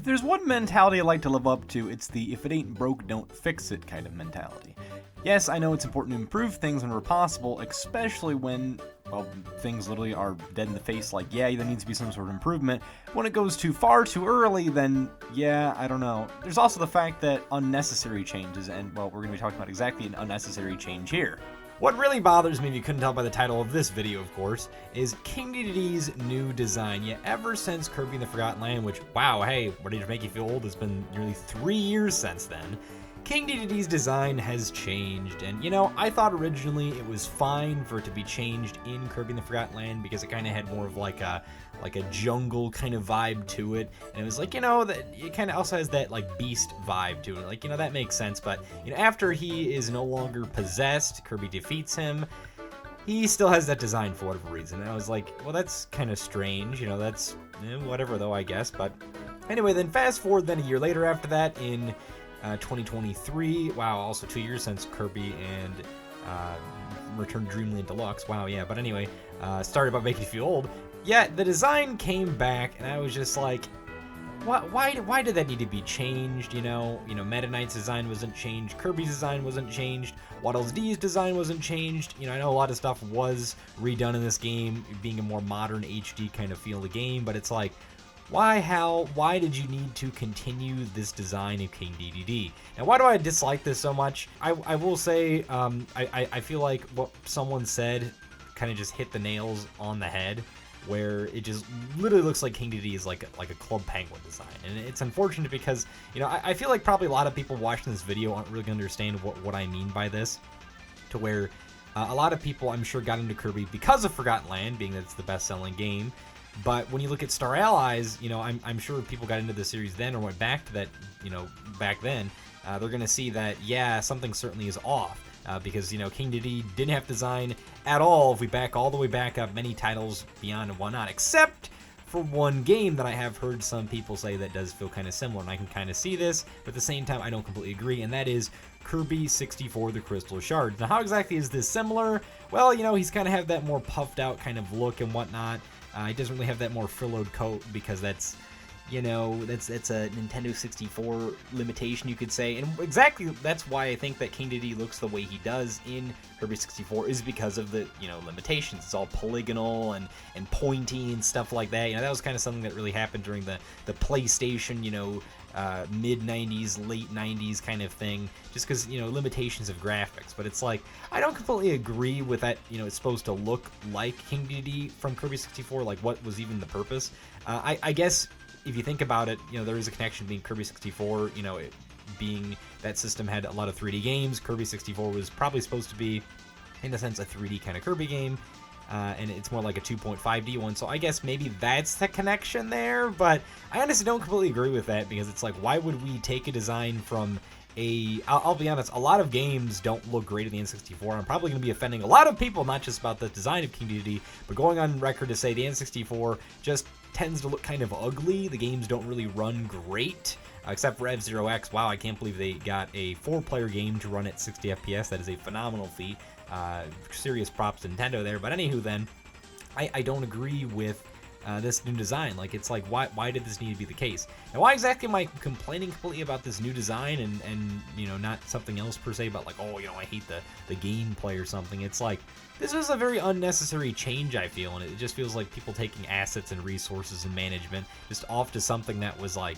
If there's one mentality I like to live up to, it's the if it ain't broke, don't fix it kind of mentality. Yes, I know it's important to improve things whenever possible, especially when, well, things literally are dead in the face, like, yeah, there needs to be some sort of improvement. When it goes too far too early, then, yeah, I don't know. There's also the fact that unnecessary changes, and, well, we're going to be talking about exactly an unnecessary change here. What really bothers me, if you couldn't tell by the title of this video, of course, is King Dedede's new design. Yeah, ever since Kirby and the Forgotten Land, which, wow, hey, ready to make you feel old, it's been nearly 3 years since then, King Dedede's design has changed, and, you know, I thought originally it was fine for it to be changed in Kirby and the Forgotten Land because it kind of had more of like a jungle kind of vibe to it, and it was like, you know, that it kind of also has that like beast vibe to it, like, you know, that makes sense. But, you know, after he is no longer possessed, Kirby defeats him, he still has that design for whatever reason, and I was like, well, that's kind of strange, you know, that's whatever though, I guess. But anyway, then fast forward then a year later after that in 2023. Wow, also 2 years since Kirby and Return to Dreamland Deluxe. Wow, yeah. But anyway, started about making you feel old. Yeah, the design came back, and I was just like, why did that need to be changed? You know, Meta Knight's design wasn't changed. Kirby's design wasn't changed. Waddle Dee's design wasn't changed. You know, I know a lot of stuff was redone in this game, being a more modern HD kind of feel of the game, but it's like, why did you need to continue this design of King Dedede? And why do I dislike this so much? I will say, I feel like what someone said kind of just hit the nails on the head, where it just literally looks like King Dedede is like a Club Penguin design. And it's unfortunate because, you know, I feel like probably a lot of people watching this video aren't really going to understand what I mean by this, to where a lot of people, I'm sure, got into Kirby because of Forgotten Land, being that it's the best-selling game. But when you look at Star Allies, you know, I'm sure people got into the series then or went back to that, you know, back then, they're going to see that, yeah, something certainly is off. Because, you know, King Dedede didn't have design at all if we back all the way back up many titles beyond and whatnot, except for one game that I have heard some people say that does feel kind of similar, and I can kind of see this, but at the same time, I don't completely agree, and that is Kirby 64, the Crystal Shards. Now, how exactly is this similar? Well, you know, he's kind of have that more puffed out kind of look and whatnot. He doesn't really have that more furrowed coat because that's, you know, that's a Nintendo 64 limitation, you could say. And exactly that's why I think that King Dedede looks the way he does in Kirby 64 is because of the, you know, limitations. It's all polygonal and pointy and stuff like that. You know, that was kind of something that really happened during the PlayStation, you know, mid-90s, late 90s kind of thing, just because, you know, limitations of graphics. But it's like, I don't completely agree with that, you know, it's supposed to look like King Dedede from Kirby 64, like what was even the purpose? I guess if you think about it, you know, there is a connection between Kirby 64, you know, it being that system had a lot of 3D games. Kirby 64 was probably supposed to be, in a sense, a 3D kind of Kirby game. And it's more like a 2.5D one, so I guess maybe that's the connection there, but I honestly don't completely agree with that, because it's like, why would we take a design from I'll be honest, a lot of games don't look great in the N64. I'm probably going to be offending a lot of people, not just about the design of King Dedede, but going on record to say the N64 just tends to look kind of ugly. The games don't really run great, except for F-Zero X. Wow, I can't believe they got a 4-player game to run at 60 FPS. That is a phenomenal feat. Serious props to Nintendo there. But anywho, then, I don't agree with this new design. Like, it's like, why did this need to be the case? Now, why exactly am I complaining completely about this new design and you know, not something else per se about like, oh, you know, I hate the gameplay or something? It's like, this was a very unnecessary change, I feel, and it just feels like people taking assets and resources and management just off to something that was like,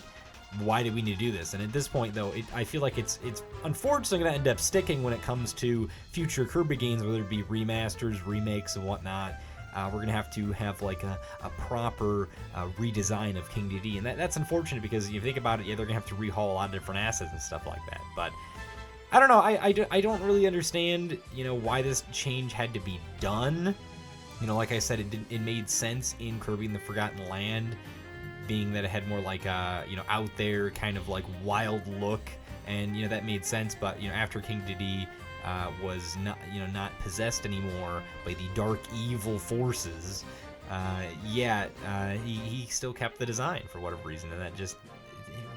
why do we need to do this? And at this point, though, I feel like it's unfortunately going to end up sticking when it comes to future Kirby games, whether it be remasters, remakes, and whatnot. We're going to have like a proper redesign of King Dedede, and that's unfortunate because if you think about it, yeah, they're going to have to rehaul a lot of different assets and stuff like that. But I don't know, I don't really understand, you know, why this change had to be done. You know, like I said, it made sense in Kirby and the Forgotten Land, being that it had more like a, you know, out there kind of like wild look, and, you know, that made sense. But, you know, after King Dedede was not possessed anymore by the dark evil forces, he still kept the design for whatever reason, and that just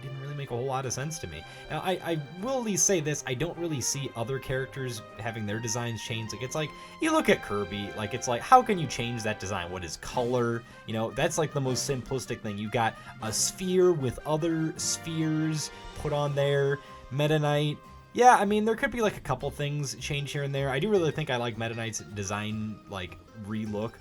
didn't really make a whole lot of sense to me. Now, I will at least say this, I don't really see other characters having their designs changed. Like, it's like, you look at Kirby, like, it's like, how can you change that design? What is color? You know, that's like the most simplistic thing. You got a sphere with other spheres put on there, Meta Knight. Yeah, I mean, there could be like a couple things change here and there. I do really think I like Meta Knight's design, like, relook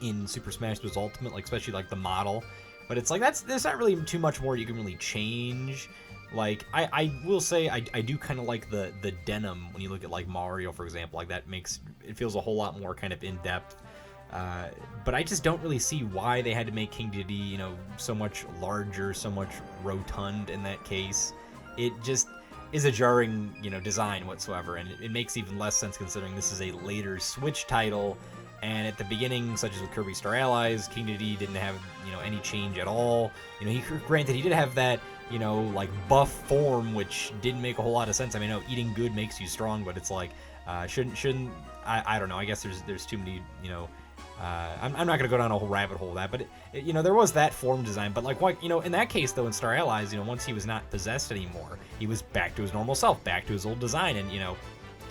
in Super Smash Bros. Ultimate, like, especially like the model. But it's like, there's not really too much more you can really change. Like, I will say I do kind of like the denim when you look at like Mario, for example. Like, that makes it feels a whole lot more kind of in depth. But I just don't really see why they had to make King Dedede, you know, so much larger, so much rotund in that case. It just is a jarring, you know, design whatsoever, and it makes even less sense considering this is a later Switch title, and at the beginning, such as with Kirby Star Allies, King Dedede didn't have, you know, any change at all. You know, granted, he did have that, you know, like, buff form, which didn't make a whole lot of sense. I mean, I know eating good makes you strong, but it's like, shouldn't, I don't know, I guess there's too many, you know, I'm not gonna go down a whole rabbit hole of that, but you know, there was that form design. But like, what, you know, in that case though, in Star Allies, you know, once he was not possessed anymore, he was back to his normal self, back to his old design, and you know,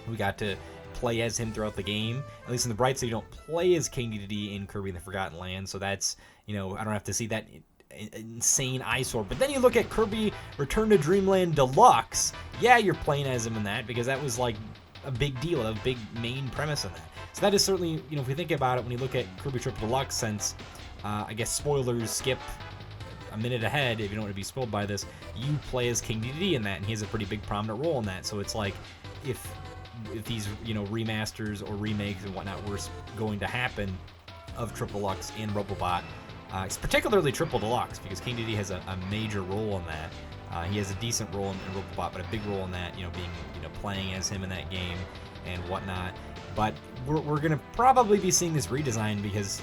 we got to play as him throughout the game. At least in the bright side, you don't play as King Dedede in Kirby and the Forgotten Land, so that's, you know, I don't have to see that insane eyesore. But then you look at Kirby Return to Dreamland Deluxe. Yeah, you're playing as him in that because that was like a big deal, a big main premise in that. So that is certainly, you know, if we think about it, when you look at Kirby Triple Deluxe, since I guess spoilers skip a minute ahead if you don't want to be spoiled by this, you play as King Dedede in that, and he has a pretty big prominent role in that. So it's like, if these, you know, remasters or remakes and whatnot were going to happen of Triple Deluxe and Robobot, it's particularly Triple Deluxe, because King Dedede has a major role in that. He has a decent role in Robobot, but a big role in that, you know, being, you know, playing as him in that game and whatnot. But we're gonna probably be seeing this redesign because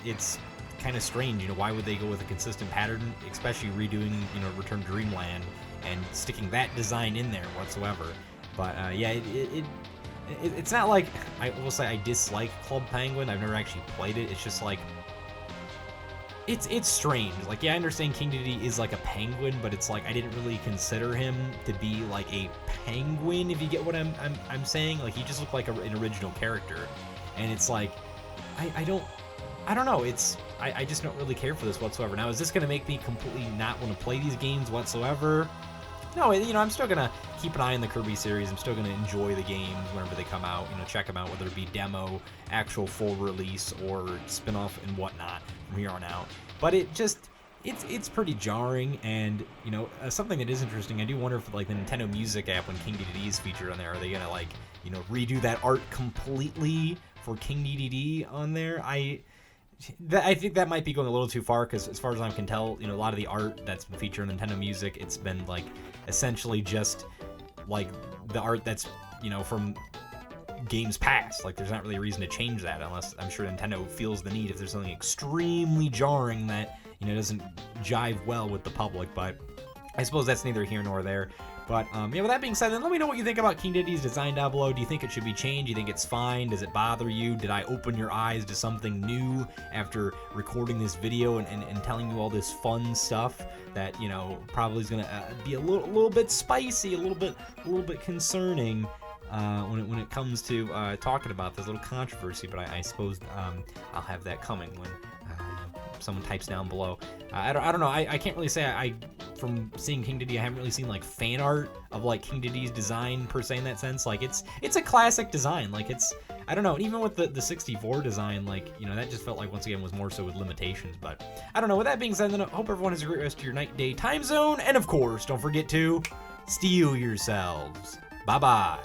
it's kind of strange. You know, why would they go with a consistent pattern, especially redoing, you know, Return to Dreamland and sticking that design in there whatsoever? But yeah, it's not like, I will say I dislike Club Penguin. I've never actually played it. It's just like, it's strange. Like, yeah, I understand King Dedede is like a penguin, but it's like I didn't really consider him to be like a penguin, if you get what I'm saying. Like, he just looked like an original character, and it's like I don't know. I just don't really care for this whatsoever. Now, is this gonna make me completely not want to play these games whatsoever? No, you know, I'm still gonna keep an eye on the Kirby series. I'm still gonna enjoy the games whenever they come out. You know, check them out, whether it be demo, actual full release, or spin-off and whatnot from here on out. But it's pretty jarring, and you know, something that is interesting. I do wonder if like the Nintendo Music app, when King Dedede is featured on there, are they gonna like, you know, redo that art completely for King Dedede on there? I think that might be going a little too far, because as far as I can tell, you know, a lot of the art that's been featured in Nintendo Music, it's been like essentially just like the art that's, you know, from games past. Like, there's not really a reason to change that, unless I'm sure Nintendo feels the need if there's something extremely jarring that, you know, doesn't jive well with the public. But I suppose that's neither here nor there. But yeah, with that being said, then let me know what you think about King Dedede's design down below. Do you think it should be changed? Do you think it's fine? Does it bother you? Did I open your eyes to something new after recording this video and telling you all this fun stuff that, you know, probably is gonna be a little bit spicy, a little bit concerning when it comes to talking about this little controversy? But I suppose I'll have that coming when someone types down below. I don't know. I can't really say I from seeing King Dedede, I haven't really seen like fan art of like King Dedede's design per se in that sense. Like, it's a classic design. Like, I don't know. And even with the 64 design, like, you know, that just felt like, once again, was more so with limitations. But I don't know. With that being said, then I hope everyone has a great rest of your night, day, time zone. And of course, don't forget to steel yourselves. Bye-bye.